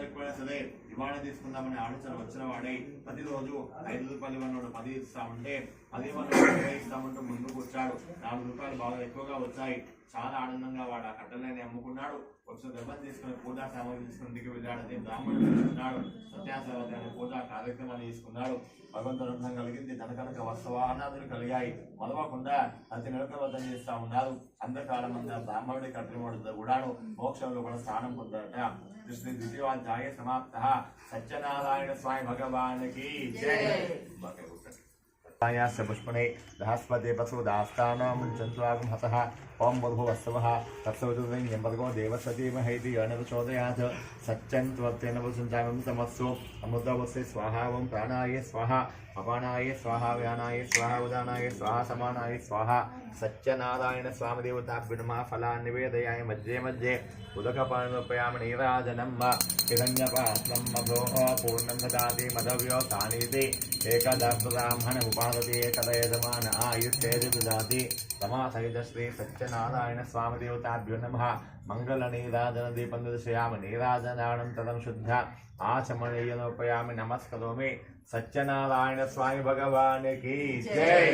ఎక్కువైనా సరే ఇవాళ తీసుకుందామనే ఆలోచన వచ్చిన వాడే ప్రతిరోజు 5 రూపాయలు ఇవ్వనోడు 10 ఇస్తా ఉంటే 10 ఇవ్వనోడు 20 ఇస్తామంటూ ముందుకు వచ్చాడు. 4 రూపాయలు బాగా ఎక్కువగా వచ్చాయి. చాలా ఆనందంగా వాడు ఆ కట్టెలని అమ్ముకున్నాడు. వచ్చిన గర్భం తీసుకుని పూజా సామాగ్రి తీసుకుని ఇంటికి వెళ్ళాడని బ్రాహ్మణుడు తీసుకున్నాడు. సత్యాసవతి అనే పూజా కార్యక్రమాన్ని తీసుకున్నాడు. భగవంతుడు అనుగ్రహం కలిగింది. ధనకనక వస్తవాహనాదులు కలిగాయి. మరవకుండా అతి నిరకవర్ధన చేస్తా ఉన్నారు. అంధకాలం అంతా బ్రాహ్మణుడి కట్టెమూడు కూడాను మోక్షంలో కూడా స్థానం పొందారట. కృష్ణ ద్వితీయాధ్యాయ సమాప్త. సత్యనారాయణ స్వామి భగవానికి జై. पुष्पणे बृहस्पति पशु दास्तानां चन्द्रागं हतः ओं भूर्भुवस्सवः तत्सवितुर्वरेण्यं भर्गो देवस्य धीमहि प्रचोदयात् सच्चन्त्वर्तेन वसुञ्चामृतमस्तु अमृतवस्य स्वाहा ओं प्राणाय स्वाहा अपानाय स्वाहा व्यानाय स्वाहा उदानाय स्वाहा समानाय स्वाहा सत्यनारायण स्वामी देवताभ्यो नमः फलान् निवेदयामि मध्ये मध्ये उदकपानोपयामि नीराजनं हिरण्यपात्रं मधोः पूर्णं ददाति मधव्यो तानीति एकदब्राह्मण उपादति एकदयजमान आयुष्येति ददाति तमासहित श्री सत्यनारायण स्वामी देवताभ्यो नमः मंगल नीराजन दीपं दर्शयामि नीराजनानन्तरं शुद्ध आचमनीयनोपयामि नमस्करोमि सत्यनारायण स्वामी भगवान की जय।